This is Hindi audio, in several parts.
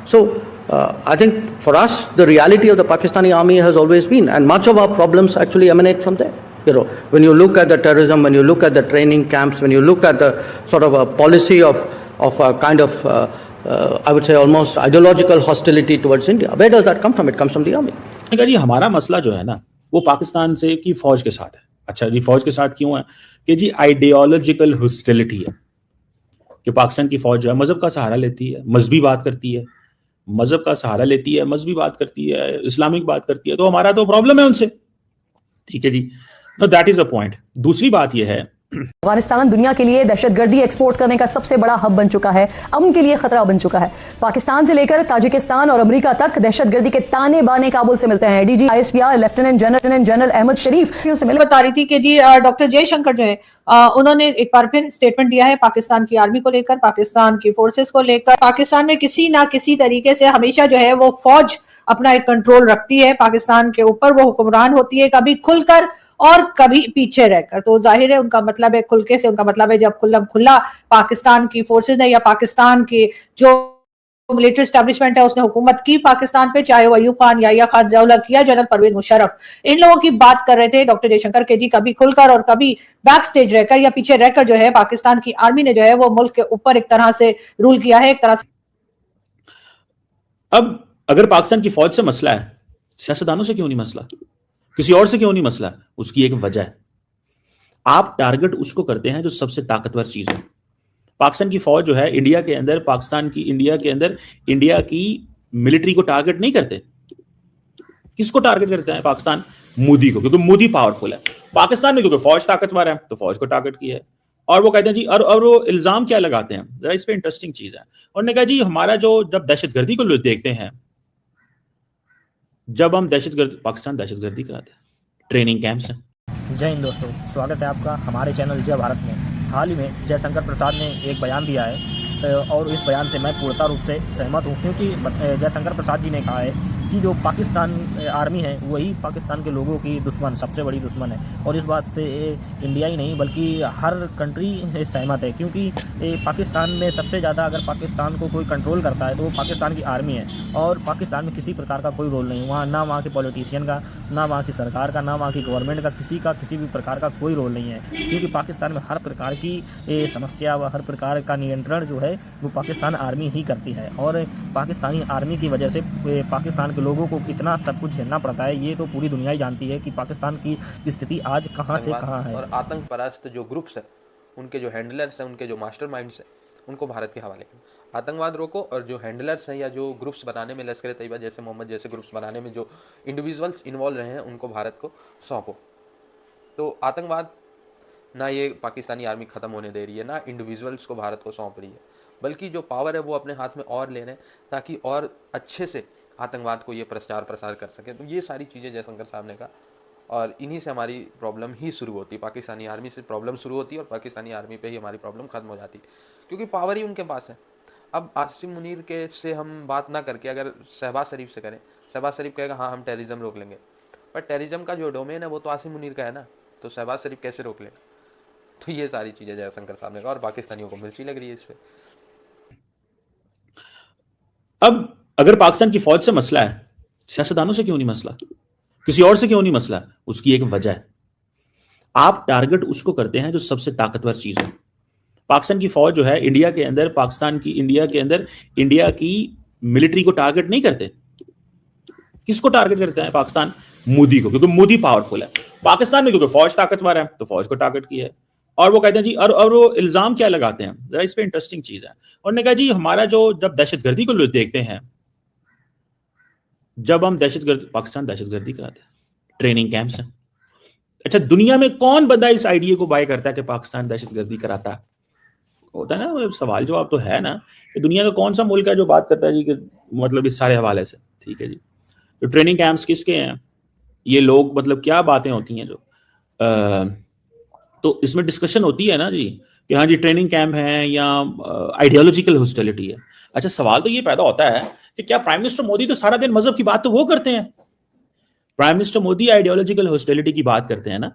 So I think for us, the reality of the Pakistani army has always been, and much of our problems actually emanate from there. When you look at the terrorism, when you look at the training camps, when you look at the sort of a policy of a kind of, I would say, almost ideological hostility towards India, where does that come from? It comes from the army. जी हमारा मसला जो है ना वो पाकिस्तान से की फौज के साथ है। अच्छा जी, फौज के साथ क्यों है कि जी आइडियोलॉजिकल हॉस्टिलिटी है कि पाकिस्तान की फौज जो है मजहब का सहारा लेती है, मजहबी बात करती है, मजहब का सहारा लेती है, मजहबी बात करती है, इस्लामिक बात करती है, तो हमारा तो प्रॉब्लम है उनसे। ठीक है जी, तो दैट इज अ पॉइंट। दूसरी बात यह है, अफगानिस्तान दुनिया के लिए दहशतगर्दी एक्सपोर्ट करने का सबसे बड़ा हब बन चुका है, अमन के लिए खतरा बन चुका है। पाकिस्तान से लेकर ताजिकिस्तान और अमेरिका तक दहशतगर्दी के ताने बाने काबुल से मिलते हैं। DG ISPR lieutenant general Ahmed Sharif से मिले, बता रही थी कि जी डॉक्टर जयशंकर जो है उन्होंने एक बार फिर स्टेटमेंट दिया है पाकिस्तान की आर्मी को लेकर, पाकिस्तान की फोर्सेस को लेकर। पाकिस्तान में किसी ना किसी तरीके से हमेशा जो है वो फौज अपना एक कंट्रोल रखती है पाकिस्तान के ऊपर, वो हुक्मरान होती है, कभी खुलकर और कभी पीछे रहकर। तो जाहिर है उनका मतलब है खुलके से, उनका मतलब है जब खुला पाकिस्तान की फोर्सेस ने या पाकिस्तान की जो मिलिट्री एस्टैब्लिशमेंट है उसने हुकूमत की पाकिस्तान पे, चाहे वो अयूब खान या खान जौला या जनरल परवेज मुशर्रफ, इन लोगों की बात कर रहे थे डॉक्टर जयशंकर के जी। कभी खुलकर और कभी बैक स्टेज रहकर या पीछे रहकर जो है पाकिस्तान की आर्मी ने जो है वो मुल्क के ऊपर एक तरह से रूल किया है, एक तरह से। अब अगर पाकिस्तान की फौज से मसला है, सियासतदानों से क्यों नहीं मसला, किसी और से क्यों नहीं मसला? उसकी एक वजह है, आप टारगेट उसको करते हैं जो सबसे ताकतवर चीज है। पाकिस्तान की फौज जो है इंडिया के अंदर, इंडिया की मिलिट्री को टारगेट नहीं करते। किसको टारगेट करते हैं पाकिस्तान? मोदी को, क्योंकि मोदी पावरफुल है। पाकिस्तान में क्योंकि फौज ताकतवर है तो फौज को टारगेट किया है। और वो कहते हैं जी, और वो इल्जाम क्या लगाते हैं, जरा इस पे इंटरेस्टिंग चीज है। उन्होंने कहा जी हमारा जो जब दहशतगर्दी को लोग देखते हैं, जब हम पाकिस्तान दहशतगर्दी कराते हैं, ट्रेनिंग कैंप्स हैं। जय हिंद दोस्तों, स्वागत है आपका हमारे चैनल जय भारत में। हाल ही में जयशंकर प्रसाद ने एक बयान दिया है और इस बयान से मैं पूर्णतः रूप से सहमत हूँ, क्योंकि जयशंकर प्रसाद जी ने कहा है कि जो पाकिस्तान आर्मी है वही पाकिस्तान के लोगों की दुश्मन, सबसे बड़ी दुश्मन है। और इस बात से इंडिया ही नहीं बल्कि हर कंट्री सहमत है, क्योंकि पाकिस्तान में सबसे ज़्यादा अगर पाकिस्तान को कोई कंट्रोल करता है तो वो पाकिस्तान की आर्मी है। और पाकिस्तान में किसी प्रकार का कोई रोल नहीं, वहाँ ना वहाँ के पॉलिटिशियन का, ना वहाँ की सरकार का, ना वहाँ की गवर्नमेंट का, किसी भी प्रकार का कोई रोल नहीं है, क्योंकि पाकिस्तान में हर प्रकार की समस्या व हर प्रकार का नियंत्रण जो है वो पाकिस्तान आर्मी ही करती है। और पाकिस्तानी आर्मी की वजह से पाकिस्तान लोगों को कितना सब कुछ झेलना पड़ता है, ये तो पूरी दुनिया ही जानती है कि पाकिस्तान की स्थिति आज कहां से कहां है। और आतंक परस्त जो ग्रुप्स हैं, उनके जो हैंडलर्स हैं, उनके जो मास्टरमाइंड्स हैं, उनको भारत के हवाले करें। आतंकवाद रोको, और जो हैंडलर्स हैं या जो ग्रुप्स बनाने में, लश्कर तैयबा जैसे, मोहम्मद जैसे ग्रुप्स बनाने में जो इंडिविजुअल्स इन्वॉल्व रहे हैं, उनको भारत को सौंपो। तो आतंकवाद ना ये पाकिस्तानी आर्मी ख़त्म होने दे रही है, ना इंडिविजुअल्स को भारत को सौंप रही है, बल्कि जो पावर है वो अपने हाथ में और ले रहे हैं ताकि और अच्छे से आतंकवाद को ये प्रचार प्रसार कर सके। तो ये सारी चीज़ें जयशंकर साहब ने कहा, और इन्हीं से हमारी प्रॉब्लम ही शुरू होती है। पाकिस्तानी आर्मी से प्रॉब्लम शुरू होती है और पाकिस्तानी आर्मी पे ही हमारी प्रॉब्लम खत्म हो जाती है, क्योंकि पावर ही उनके पास है। अब आसिम मुनीर के से हम बात ना करके अगर शहबाज शरीफ से करें, शहबाज शरीफ कहेगा हाँ हम टेररिज्म रोक लेंगे, पर टेररिज्म का जो डोमेन है वो तो आसिम मुनीर का है ना, तो शहबाज शरीफ कैसे रोक लें? तो ये सारी चीज़ें जयशंकर साहब ने कहा, और पाकिस्तानियों को मिर्ची लग रही है इस पर। अब अगर पाकिस्तान की फौज से मसला है, सियासतदानों से क्यों नहीं मसला, किसी और से क्यों नहीं मसला? उसकी एक वजह है, आप टारगेट उसको करते हैं जो सबसे ताकतवर चीज है। पाकिस्तान की फौज जो है इंडिया के अंदर, इंडिया की मिलिट्री को टारगेट नहीं करते। किसको टारगेट करते हैं पाकिस्तान? मोदी को, क्योंकि मोदी पावरफुल है। पाकिस्तान में क्योंकि फौज ताकतवर है तो फौज को टारगेट किया है। और वो कहते हैं जी, और वो इल्जाम क्या लगाते हैं, जरा इस पे इंटरेस्टिंग चीज है। उन्होंने कहा जी हमारा जो जब दहशतगर्दी को लोग देखते हैं, जब हम पाकिस्तान दहशतगर्दी कराते हैं, ट्रेनिंग कैंप्स हैं। अच्छा, दुनिया में कौन बंदा इस आइडिया को बाय करता है कि पाकिस्तान दहशतगर्दी कराता है? होता है ना, सवाल जवाब तो है ना कि दुनिया का कौन सा मुल्क है जो बात करता है जी कि मतलब इस सारे हवाले से। ठीक है जी, तो ट्रेनिंग कैंप्स किसके हैं, ये लोग मतलब क्या बातें होती हैं जो तो इसमें डिस्कशन होती है ना जी कि हाँ जी ट्रेनिंग कैंप है या आइडियोलॉजिकल हॉस्टिलिटी है। अच्छा, सवाल तो ये पैदा होता है कि क्या प्राइम मिनिस्टर मोदी तो सारा दिन मजहब की बात तो वो करते हैं, prime minister Modi ideological hostility की बात करते हैं ना,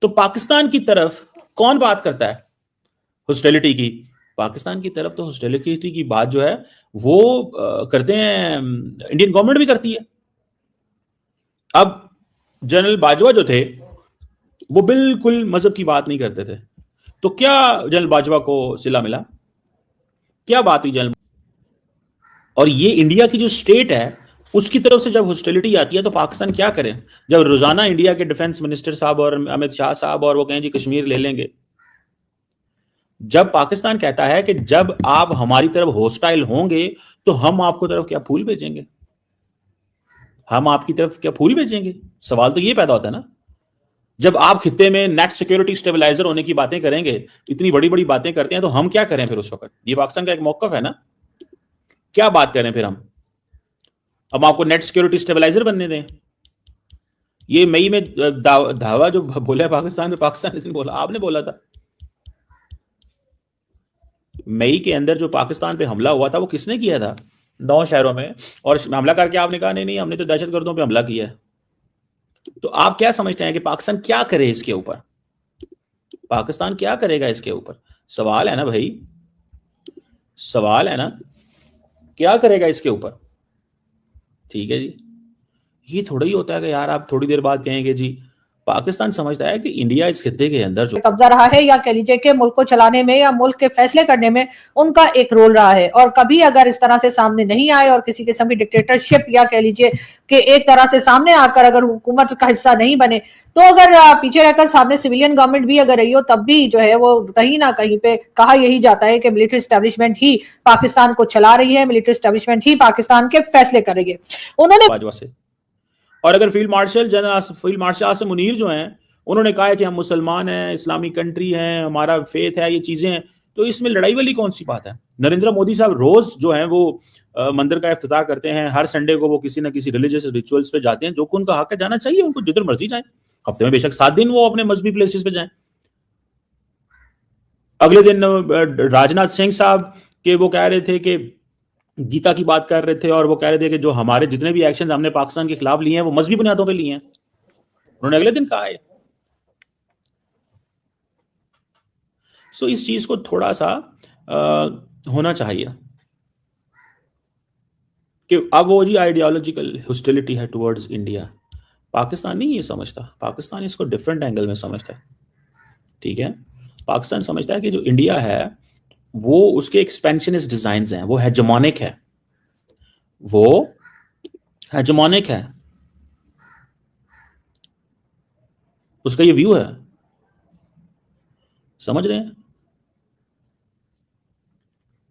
तो पाकिस्तान की तरफ कौन बात करता है हॉस्टिलिटी की? पाकिस्तान की तरफ तो हॉस्टिलिटी की बात जो है वो करते हैं, इंडियन गवर्नमेंट भी करती है। अब जनरल बाजवा जो थे वो बिल्कुल मजहब की बात नहीं करते थे, तो क्या जनरल बाजवा को सिला मिला? क्या बात हुई जनरल? और ये इंडिया की जो स्टेट है उसकी तरफ से जब हॉस्टिलिटी आती है तो पाकिस्तान क्या करे? जब रोजाना इंडिया के डिफेंस मिनिस्टर साहब और अमित शाह साहब और वो कहें जी कश्मीर ले लेंगे, जब पाकिस्तान कहता है कि जब आप हमारी तरफ हॉस्टाइल होंगे तो हम आपको तरफ क्या फूल भेजेंगे, हम आपकी तरफ क्या फूल भेजेंगे, सवाल तो ये पैदा होता है ना। जब आप खित्ते में नेट सिक्योरिटी स्टेबलाइजर होने की बातें करेंगे, इतनी बड़ी बड़ी बातें करते हैं, तो हम क्या करें फिर उस वक्त? ये पाकिस्तान का एक मौकफ है ना, क्या बात करें फिर हम? अब आपको नेट सिक्योरिटी स्टेबलाइजर बनने दें? ये मई में दावा जो बोला पाकिस्तान में, पाकिस्तान ने बोला, आपने बोला था। मई के अंदर जो पाकिस्तान पे हमला हुआ था वो किसने किया था? 9 शहरों में, और हमला करके आपने कहा नहीं नहीं हमने तो दहशतगर्दों पे हमला किया है। तो आप क्या समझते हैं कि पाकिस्तान क्या करे इसके ऊपर? पाकिस्तान क्या करेगा इसके ऊपर? सवाल है ना भाई, सवाल है ना, क्या करेगा इसके ऊपर? ठीक है जी, ये थोड़ा ही होता है कि यार आप थोड़ी देर बाद कहेंगे जी पाकिस्तान समझता है कि इंडिया इस खित्ते के अंदर जो कब्जा रहा है, या कह लीजिए कि मुल्क को चलाने में या मुल्क के फैसले करने में उनका एक रोल रहा है। और कभी अगर इस तरह से सामने नहीं आए और किसी किस्म की डिक्टेटरशिप या कह लीजिए कि एक तरह से सामने आकर अगर हुकूमत का हिस्सा नहीं बने, तो अगर पीछे रहकर सामने सिविलियन गवर्नमेंट भी अगर रही हो, तब भी जो है वो कहीं ना कहीं पे कहा यही जाता है कि मिलिट्री एस्टेब्लिशमेंट ही पाकिस्तान को चला रही है, मिलिट्री एस्टेब्लिशमेंट ही पाकिस्तान के फैसले करेगी। उन्होंने बाजवा से, और अगर फील्ड मार्शल आसिम मुनीर जो हैं उन्होंने कहा है कि हम मुसलमान हैं, इस्लामी कंट्री हैं, हमारा फेथ है, ये चीजें हैं, तो इसमें लड़ाई वाली कौन सी बात है? नरेंद्र मोदी साहब रोज जो है वो मंदिर का इफ्तिताह करते हैं, हर संडे को वो किसी ना किसी रिलीजियस रिचुअल्स पे जाते हैं, जो कि उनका हक है, जाना चाहिए उनको, जिधर मर्जी जाए, हफ्ते में बेशक 7 दिन वो अपने मजहबी प्लेसेस पे जाएं। अगले दिन राजनाथ सिंह साहब के वो कह रहे थे कि गीता की बात कर रहे थे, और वो कह रहे थे कि जो हमारे जितने भी एक्शन हमने पाकिस्तान के खिलाफ लिए हैं वो मजहबी बुनियादों पे लिए हैं, उन्होंने अगले दिन कहा है। सो इस चीज को थोड़ा सा होना चाहिए कि अब वो जी आइडियोलॉजिकल हॉस्टिलिटी है टुवर्ड्स इंडिया। पाकिस्तान नहीं ये समझता, पाकिस्तान इसको डिफरेंट एंगल में समझता है। ठीक है, पाकिस्तान समझता है कि जो इंडिया है वो उसके एक्सपेंशनिस्ट डिजाइन्स हैं, वो हेजेमोनिक है, वो हेजेमोनिक है, उसका ये व्यू है। समझ रहे हैं?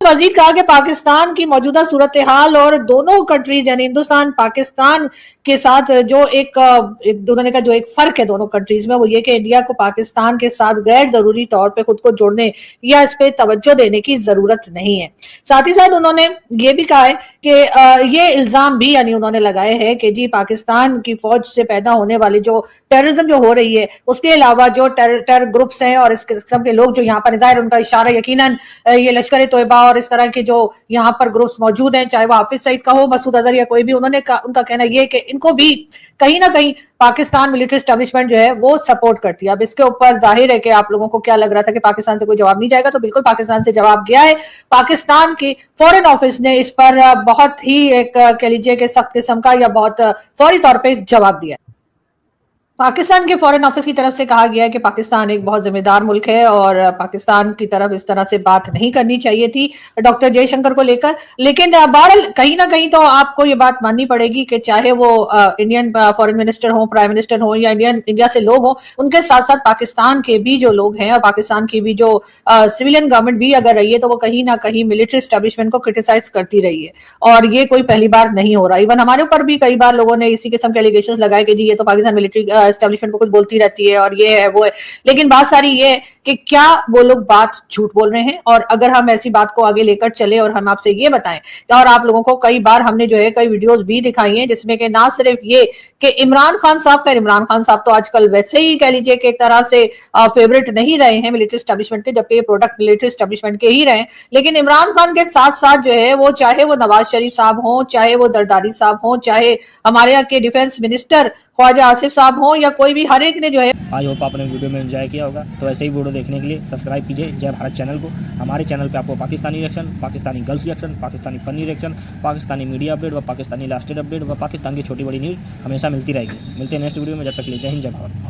मजीद कहा कि पाकिस्तान की मौजूदा सूरत हाल और दोनों कंट्रीज यानी हिंदुस्तान पाकिस्तान के साथ जो एक उन्होंने कहा जो एक फर्क है दोनों कंट्रीज में, वो ये कि इंडिया को पाकिस्तान के साथ गैर जरूरी तौर पे खुद को जोड़ने या इस पे तवज्जो देने की जरूरत नहीं है। साथ ही साथ उन्होंने ये भी कहा है कि ये इल्जाम भी यानी उन्होंने लगाए हैं कि जी पाकिस्तान की फौज से पैदा होने वाली जो टेररिज्म जो हो रही है, उसके अलावा जो टेरर ग्रुप्स हैं और इस किस्म के लोग जो यहाँ पर ज़ाहिर उनका इशारा यकीनन ये लश्कर तोयबा और इस तरह के जो यहाँ पर ग्रुप्स मौजूद हैं, चाहे वो हाफिज सईद का हो, मसूद अजहर या कोई भी, उनका कहना यह कि इनको भी कहीं ना कहीं पाकिस्तान मिलिट्री एस्टेब्लिशमेंट जो है वो सपोर्ट करती है। अब इसके ऊपर जाहिर है कि आप लोगों को क्या लग रहा था कि पाकिस्तान से कोई जवाब नहीं जाएगा, तो बिल्कुल पाकिस्तान से जवाब गया है। पाकिस्तान की फॉरेन ऑफिस ने इस पर बहुत ही एक कह लीजिए कि सख्त किस्म का या बहुत फौरी तौर पर जवाब दिया है। पाकिस्तान के फॉरेन ऑफिस की तरफ से कहा गया है कि पाकिस्तान एक बहुत जिम्मेदार मुल्क है और पाकिस्तान की तरफ इस तरह से बात नहीं करनी चाहिए थी डॉक्टर जयशंकर को लेकर। लेकिन बहरहाल कहीं ना कहीं तो आपको ये बात माननी पड़ेगी कि चाहे वो इंडियन फॉरेन मिनिस्टर हो, प्राइम मिनिस्टर हो या इंडिया से लोग हो, उनके साथ साथ पाकिस्तान के भी जो लोग हैं और पाकिस्तान की भी जो सिविलियन गवर्नमेंट भी अगर रही है, तो वो कहीं ना कहीं मिलिट्री एस्टेब्लिशमेंट को क्रिटिसाइज करती रही है। और ये कोई पहली बार नहीं हो रहा, इवन हमारे ऊपर भी कई बार लोगों ने इसी किस्म के एलिगेशंस लगाए कि जी ये तो पाकिस्तान मिलिट्री एस्टेब्लिशमेंट को कुछ बोलती रहती है और ये है वो है। लेकिन बात सारी ये है कि क्या वो लोग बात झूठ बोल रहे हैं, और अगर हम ऐसी बात को आगे लेकर चले और हम आपसे ये बताएं, और आप लोगों को कई बार हमने जो है कई वीडियोस भी दिखाई हैं जिसमें कि ना सिर्फ ये कि इमरान खान साहब, खैर इमरान खान साहब तो आजकल वैसे ही कह लीजिए कि एक तरह से फेवरेट नहीं रहे हैं मिलिट्री एस्टेब्लिशमेंट के, जबकि ये प्रोडक्ट मिलिट्री एस्टेब्लिशमेंट के ही रहे, लेकिन इमरान खान के साथ साथ जो है वो चाहे वो नवाज शरीफ साहब हों, चाहे वो जरदारी साहब हों, चाहे हमारे यहाँ के डिफेंस मिनिस्टर ख्वाजा आसिफ साहब हों, या कोई भी, हर एक ने जो है। आई होप आपने वीडियो में एंजॉय किया होगा। तो ऐसे ही वीडियो देखने के लिए सब्सक्राइब कीजिए जय भारत चैनल को। हमारे चैनल पे आपको Pakistani reaction, Pakistani girls reaction, Pakistani funny reaction, Pakistani media update व पाकिस्तानी लास्ट अपडेट व पाकिस्तान की छोटी बड़ी न्यूज़ हमेशा मिलती रहेगी। मिलते हैं नेक्स्ट वीडियो में, जब तक के लिए जय हिंद जय भारत।